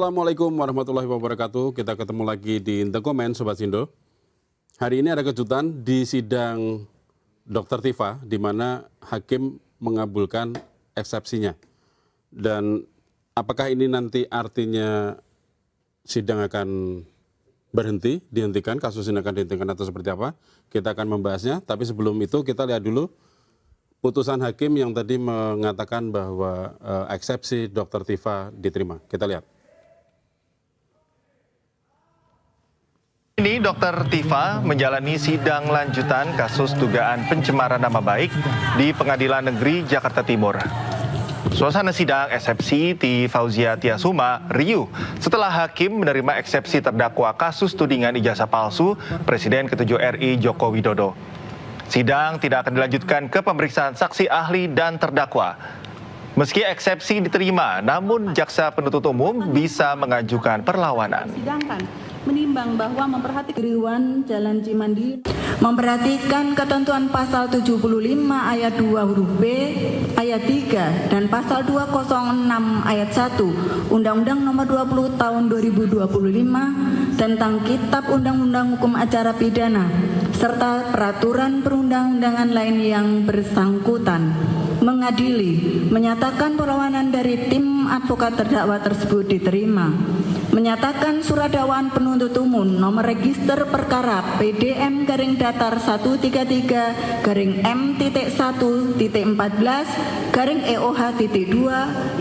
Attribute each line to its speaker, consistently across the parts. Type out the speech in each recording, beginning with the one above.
Speaker 1: Assalamualaikum warahmatullahi wabarakatuh. Kita ketemu lagi di The Comment, Sobat Sindo. Hari ini ada kejutan di sidang Dr. Tifa, di mana hakim mengabulkan eksepsinya. Dan apakah ini nanti artinya sidang akan berhenti, dihentikan, kasus ini akan dihentikan atau seperti apa? Kita akan membahasnya, tapi sebelum itu kita lihat dulu putusan hakim yang tadi mengatakan bahwa eksepsi Dr. Tifa diterima. Kita lihat.
Speaker 2: Ini Dr. Tifa menjalani sidang lanjutan kasus dugaan pencemaran nama baik di Pengadilan Negeri Jakarta Timur. Suasana sidang eksepsi Ti Fauzia Tiasuma riuh setelah hakim menerima eksepsi terdakwa kasus tudingan ijazah palsu Presiden ke-7 RI Joko Widodo. Sidang tidak akan dilanjutkan ke pemeriksaan saksi ahli dan terdakwa. Meski eksepsi diterima, namun jaksa penuntut umum bisa mengajukan perlawanan.
Speaker 3: Menimbang bahwa memperhatikan ketentuan pasal 75 ayat 2 huruf B, ayat 3, dan pasal 206 ayat 1 Undang-Undang Nomor 20 Tahun 2025 tentang Kitab Undang-Undang Hukum Acara Pidana serta peraturan perundang-undangan lain yang bersangkutan. Mengadili, menyatakan perlawanan dari tim advokat terdakwa tersebut diterima. Menyatakan surat dakwaan penuntut umum nomor register perkara PDM garing datar 133 garing M.1.14 garing EOH.2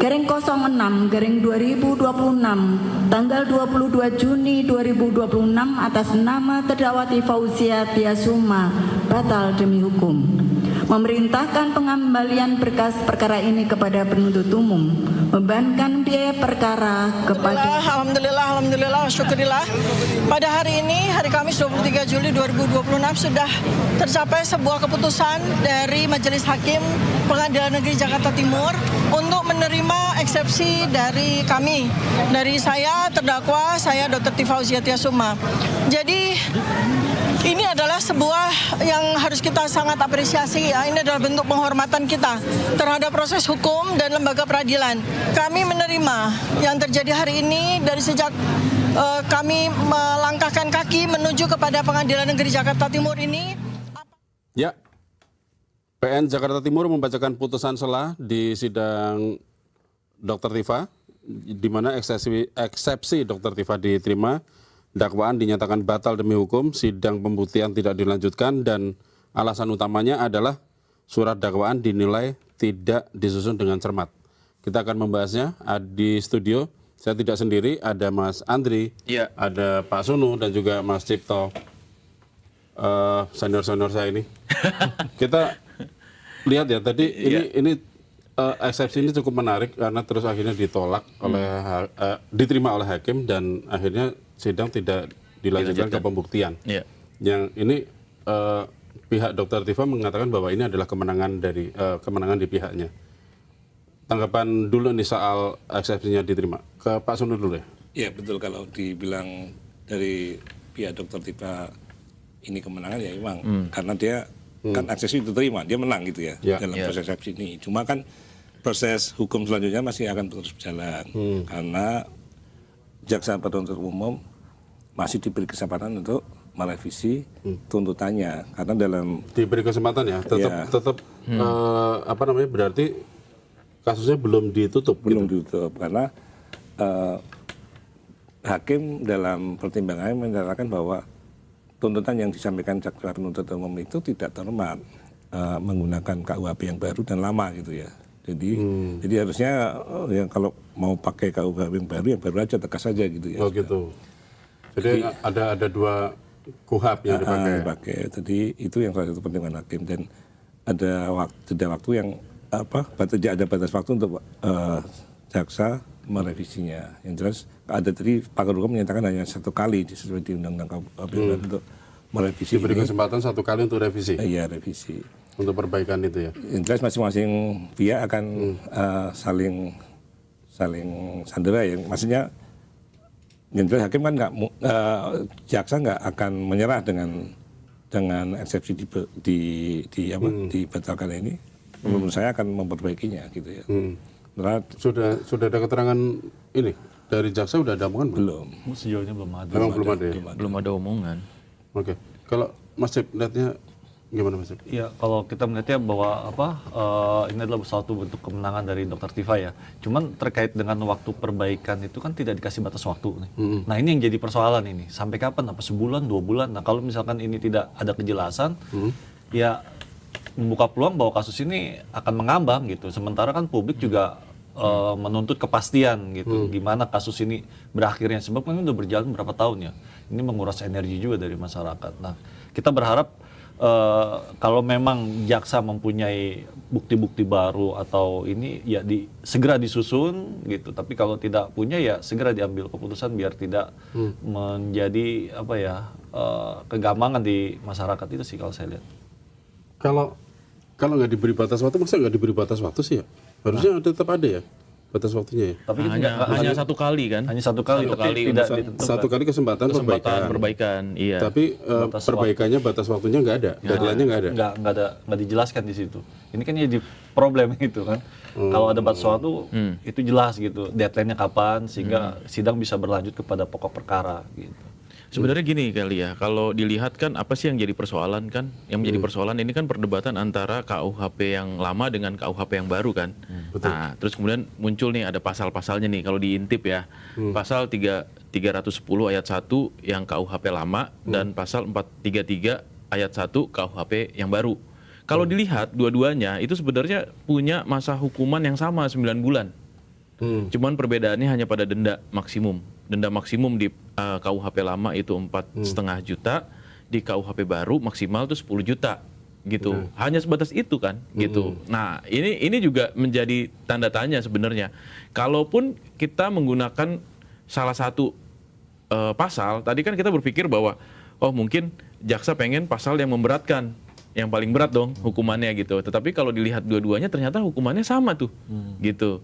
Speaker 3: garing 06 garing 2026 tanggal 22 Juni 2026 atas nama terdakwa Ti Fauzia Tiasuma batal demi hukum. Memerintahkan pengembalian berkas perkara ini kepada penuntut umum, membebankan biaya perkara kepada
Speaker 4: Alhamdulillah, syukurillah. Pada hari ini, hari Kamis 23 Juli 2026 sudah tercapai sebuah keputusan dari Majelis Hakim Pengadilan Negeri Jakarta Timur untuk menerima eksepsi dari kami, dari saya terdakwa, saya Dr. Ti Fauzia Tiasuma. Jadi ini adalah sebuah yang harus kita sangat apresiasi ya. Ini adalah bentuk penghormatan kita terhadap proses hukum dan lembaga peradilan. Kami menerima yang terjadi hari ini dari sejak kami melangkahkan kaki menuju kepada Pengadilan Negeri Jakarta Timur ini.
Speaker 1: Ya, PN Jakarta Timur membacakan putusan sela di sidang Dr. Tifa, di mana eksepsi Dr. Tifa diterima. Dakwaan dinyatakan batal demi hukum, sidang pembuktian tidak dilanjutkan, dan alasan utamanya adalah surat dakwaan dinilai tidak disusun dengan cermat. Kita akan membahasnya di studio. Saya tidak sendiri, ada Mas Andri, ya, ada Pak Sunu, dan juga Mas Cipto, senior-senior saya ini. Kita lihat ya, tadi ini eksepsi ini cukup menarik karena terus akhirnya ditolak oleh diterima oleh hakim, dan akhirnya sidang tidak dilanjutkan ke pembuktian. Yeah. Yang ini pihak Dr. Tifa mengatakan bahwa ini adalah kemenangan dari kemenangan di pihaknya. Tanggapan dulu nih soal eksepsinya diterima. Ke Pak Sunu dulu ya.
Speaker 5: Ya betul, kalau dibilang dari pihak Dr. Tifa ini kemenangan ya memang karena dia kan eksepsi diterima, dia menang gitu ya dalam proses eksepsi ini. Cuma kan proses hukum selanjutnya masih akan terus berjalan karena jaksa penuntut umum masih diberi kesempatan untuk merevisi tuntutannya, karena dalam
Speaker 1: diberi kesempatan ya tetap apa namanya, berarti kasusnya belum ditutup
Speaker 5: ditutup karena hakim dalam pertimbangannya menyatakan bahwa tuntutan yang disampaikan jaksa penuntut umum itu tidak terhormat menggunakan KUHP yang baru dan lama gitu ya. Jadi harusnya yang kalau mau pakai KUHP yang baru aja, tegas saja gitu ya.
Speaker 1: Oh gitu. Jadi ada dua KUHP yang dipakai.
Speaker 5: Jadi itu yang salah satu pertimbangan hakim, dan ada waktu yang ada batas waktu untuk jaksa merevisinya. Yang jelas ada tadi pakar hukum menyatakan hanya satu kali sesuai di Undang-Undang KUHP untuk merevisi.
Speaker 1: Diberi kesempatan satu kali untuk revisi.
Speaker 5: Iya, revisi.
Speaker 1: Untuk perbaikan itu ya.
Speaker 5: Yang jelas masing-masing pihak akan saling sandera ya. Maksudnya yang jelas hakim kan jaksa nggak akan menyerah dengan eksepsi dibatalkan ini. Menurut saya akan memperbaikinya gitu ya.
Speaker 1: Sudah ada keterangan ini dari jaksa udah ada omongan belum?
Speaker 6: Sejauh ini belum ada.
Speaker 1: Memang belum ada ya?
Speaker 7: Belum ada omongan.
Speaker 1: Oke. Kalau Mas Cip lihatnya gimana Mas Cip?
Speaker 6: Ya, kalau kita melihatnya bahwa ini adalah suatu bentuk kemenangan dari Dr. Tifa ya. Cuman terkait dengan waktu perbaikan itu kan tidak dikasih batas waktu nih. Nah, ini yang jadi persoalan ini. Sampai kapan? Apa sebulan, 2 bulan? Nah, kalau misalkan ini tidak ada kejelasan, ya membuka peluang bahwa kasus ini akan mengambang gitu. Sementara kan publik juga menuntut kepastian gitu. Gimana kasus ini berakhirnya. Sebab kan ini udah berjalan berapa tahun ya. Ini menguras energi juga dari masyarakat. Nah, kita berharap kalau memang jaksa mempunyai bukti-bukti baru atau ini ya segera disusun gitu. Tapi kalau tidak punya ya segera diambil keputusan biar tidak menjadi kegampangan di masyarakat itu sih kalau saya lihat.
Speaker 1: Kalau nggak diberi batas waktu, masa nggak diberi batas waktu sih ya? Harusnya tetap ada ya batas waktunya ya.
Speaker 6: Tapi
Speaker 7: hanya satu kali kan?
Speaker 6: hanya satu kali, tapi tidak ditentukan.
Speaker 1: Satu kali kesempatan
Speaker 7: perbaikan, iya.
Speaker 1: Tapi perbaikannya batas waktunya nggak ada, deadline-nya nggak ada.
Speaker 6: Nggak dijelaskan di situ. Ini kan jadi problem itu kan. Kalau ada batas waktu itu jelas gitu, deadline-nya kapan sehingga sidang bisa berlanjut kepada pokok perkara gitu.
Speaker 7: Sebenarnya gini kali ya, kalau dilihat kan apa sih yang jadi persoalan kan? Yang menjadi persoalan ini kan perdebatan antara KUHP yang lama dengan KUHP yang baru kan. Nah, terus kemudian muncul nih ada pasal-pasalnya nih kalau diintip ya. Pasal 310 ayat 1 yang KUHP lama dan pasal 433 ayat 1 KUHP yang baru. Kalau dilihat dua-duanya itu sebenarnya punya masa hukuman yang sama 9 bulan. Cuman perbedaannya hanya pada denda maksimum. Denda maksimum di KUHP lama itu 4,5 juta, di KUHP baru maksimal itu 10 juta gitu. Hanya sebatas itu kan gitu. Nah, ini juga menjadi tanda tanya sebenarnya. Kalaupun kita menggunakan salah satu pasal, tadi kan kita berpikir bahwa mungkin jaksa pengen pasal yang memberatkan, yang paling berat dong hukumannya gitu. Tetapi kalau dilihat dua-duanya ternyata hukumannya sama tuh gitu.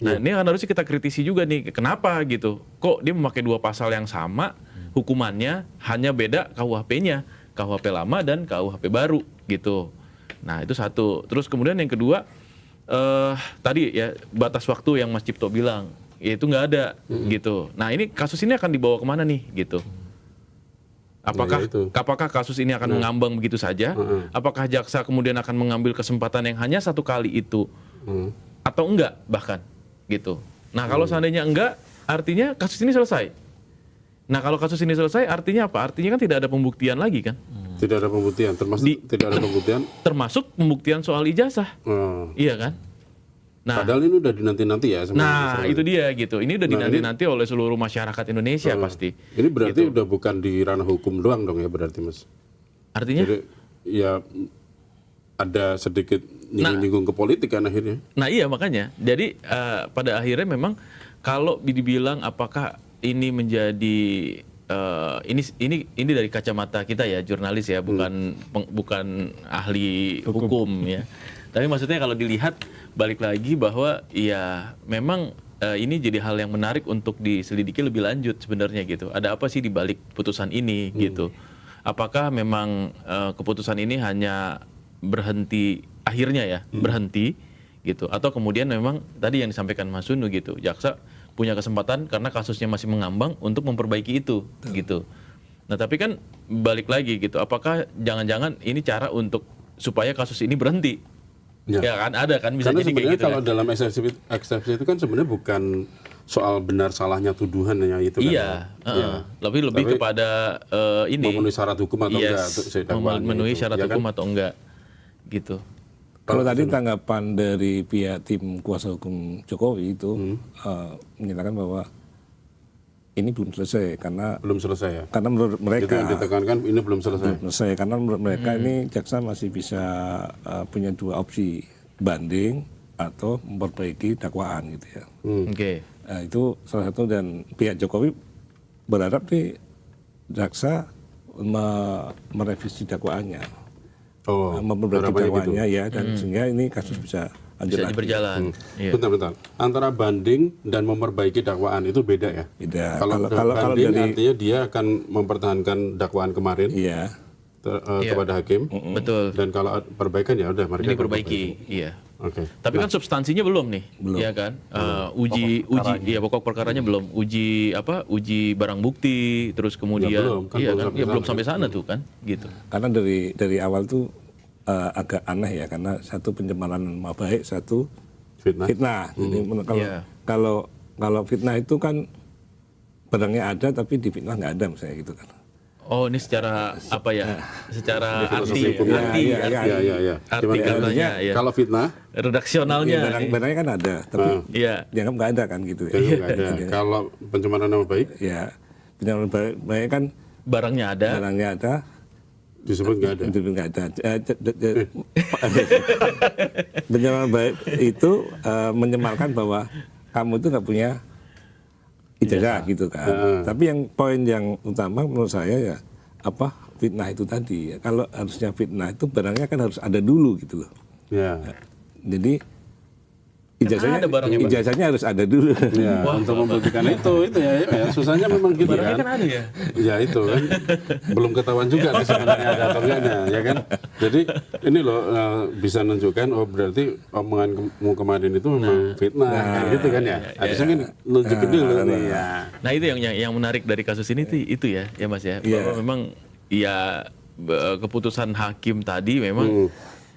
Speaker 7: Nah, ini kan harusnya kita kritisi juga nih, kenapa gitu? Kok dia memakai dua pasal yang sama, hukumannya hanya beda KUHP-nya, KUHP lama dan KUHP baru gitu. Nah, itu satu. Terus kemudian yang kedua, tadi ya batas waktu yang Mas Cipto bilang, itu nggak ada gitu. Nah, ini kasus ini akan dibawa kemana nih gitu? Apakah kasus ini akan mengambang begitu saja? Apakah jaksa kemudian akan mengambil kesempatan yang hanya satu kali itu? Atau enggak bahkan? Gitu. Nah, kalau seandainya enggak, artinya kasus ini selesai. Nah, kalau kasus ini selesai, artinya apa? Artinya kan tidak ada pembuktian lagi kan?
Speaker 1: Tidak ada pembuktian, termasuk pembuktian
Speaker 7: soal ijazah. Iya kan?
Speaker 1: Nah, padahal ini udah dinanti-nanti ya.
Speaker 7: Nah, itu dia gitu. Ini udah dinanti-nanti oleh seluruh masyarakat Indonesia pasti.
Speaker 1: Ini berarti udah bukan di ranah hukum doang dong ya berarti, Mas?
Speaker 7: Artinya?
Speaker 1: Jadi, ya ada sedikit nyinggung ke politik kan akhirnya.
Speaker 7: Nah iya makanya. Jadi pada akhirnya memang kalau dibilang apakah ini menjadi ini dari kacamata kita ya jurnalis ya, bukan ahli hukum ya. Tapi maksudnya kalau dilihat balik lagi bahwa ya memang ini jadi hal yang menarik untuk diselidiki lebih lanjut sebenarnya gitu. Ada apa sih di balik putusan ini gitu? Apakah memang keputusan ini hanya berhenti akhirnya ya berhenti gitu, atau kemudian memang tadi yang disampaikan Mas Sunu gitu, jaksa punya kesempatan karena kasusnya masih mengambang untuk memperbaiki itu gitu. Nah tapi kan balik lagi gitu, apakah jangan-jangan ini cara untuk supaya kasus ini berhenti? Ya kan ada kan bisa
Speaker 1: karena
Speaker 7: jadi kayak gitu.
Speaker 1: Kalau kan? Dalam eksepsi itu kan sebenarnya bukan soal benar salahnya tuduhannya itu
Speaker 7: iya, kan. Lebih kepada ini
Speaker 1: memenuhi syarat hukum atau enggak,
Speaker 7: memenuhi syarat hukum atau enggak gitu.
Speaker 5: Kalau tadi tanggapan dari pihak tim kuasa hukum Jokowi itu menyatakan bahwa ini belum selesai karena menurut mereka
Speaker 1: itu yang ditekankan ini belum selesai
Speaker 5: karena menurut mereka ini jaksa masih bisa punya dua opsi, banding atau memperbaiki dakwaan gitu ya. Nah, itu salah satu, dan pihak Jokowi berharap nih jaksa merevisi dakwaannya. Memperbaiki dakwaannya ya, dan sehingga ini kasus bisa
Speaker 7: berjalan.
Speaker 1: Bentar. Antara banding dan memperbaiki dakwaan itu beda ya?
Speaker 5: Beda.
Speaker 1: Kalau banding artinya dia akan mempertahankan dakwaan kemarin kepada hakim.
Speaker 7: Betul.
Speaker 1: Dan kalau perbaikan ya udah mereka
Speaker 7: perbaiki. Iya.
Speaker 1: Oke.
Speaker 7: Tapi kan substansinya belum nih, ya kan? Uji pokok perkaranya belum. Uji barang bukti, terus kemudian belum sampai sana tuh kan, gitu.
Speaker 5: Karena dari awal tuh agak aneh ya, karena satu pencemaran nama baik, satu fitnah. Jadi kalau fitnah itu kan barangnya ada tapi di fitnah nggak ada misalnya gitu kan.
Speaker 7: Oh, ini secara apa ya? Secara arti
Speaker 1: katanya.
Speaker 7: Ya.
Speaker 1: Kalau fitnah,
Speaker 7: redaksionalnya.
Speaker 5: Barangnya kan ada, tapi dianggap nggak ada kan gitu ya.
Speaker 1: nggak ada. Kalau pencemaran nama baik,
Speaker 5: Ya, pencemaran baik kan
Speaker 7: Barangnya ada.
Speaker 1: disebut nggak ada.
Speaker 5: Disebut nggak ada. Pencemaran baik itu menyemalkan bahwa kamu itu nggak punya ijazah gitu kan. Tapi yang poin yang utama menurut saya ya fitnah itu tadi. Kalau harusnya fitnah itu barangnya kan harus ada dulu gitu loh.
Speaker 1: Ya.
Speaker 5: Jadi
Speaker 7: ada barangnya, Pak.
Speaker 5: ijazahnya harus ada dulu.
Speaker 1: Ya, untuk membuktikan itu ya susahnya memang gitu
Speaker 7: Barangnya
Speaker 1: kan.
Speaker 7: kan ada ya.
Speaker 1: Ya itu kan belum ketahuan juga nih sebenarnya ada atau enggaknya, ya kan. Jadi ini loh bisa menunjukkan berarti omonganmu kemarin itu memang fitnah, kayak gitu kan ya. Harusnya kan nunjukin dulu nih ya.
Speaker 7: Nah, itu yang menarik dari kasus ini itu ya Mas ya. Bahwa memang ya keputusan hakim tadi memang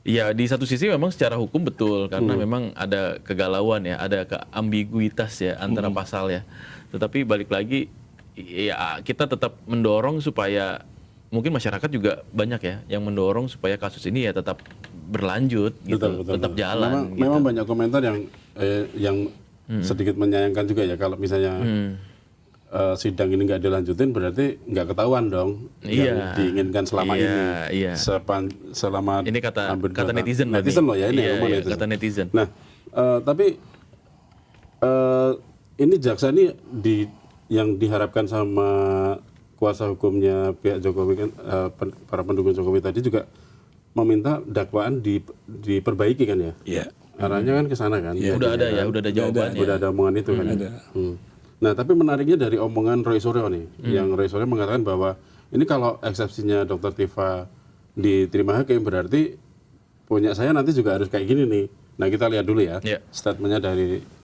Speaker 7: ya di satu sisi memang secara hukum betul karena memang ada kegalauan ya, ada keambiguitas ya antara pasal ya. Tetapi balik lagi ya kita tetap mendorong supaya mungkin masyarakat juga banyak ya yang mendorong supaya kasus ini ya tetap berlanjut gitu, tetap jalan.
Speaker 1: Memang banyak komentar yang sedikit menyayangkan juga ya kalau misalnya sidang ini nggak dilanjutin berarti nggak ketahuan dong yang diinginkan selama ini. Selama
Speaker 7: ini kata netizen
Speaker 1: loh ya ini
Speaker 7: kata netizen.
Speaker 1: Nah, tapi ini jaksa ini yang diharapkan sama kuasa hukumnya pihak Jokowi kan para pendukung Jokowi tadi juga meminta dakwaan diperbaiki kan ya?
Speaker 5: Iya.
Speaker 1: Arahnya kan ke sana kan?
Speaker 7: Udah ada jawabannya.
Speaker 1: Udah ada omongan itu kan? Nah, tapi menariknya dari omongan Roy Suryo nih, yang Roy Suryo mengatakan bahwa ini kalau eksepsinya Dr. Tifa diterima hakim berarti punya saya nanti juga harus kayak gini nih. Nah, kita lihat dulu ya statementnya dari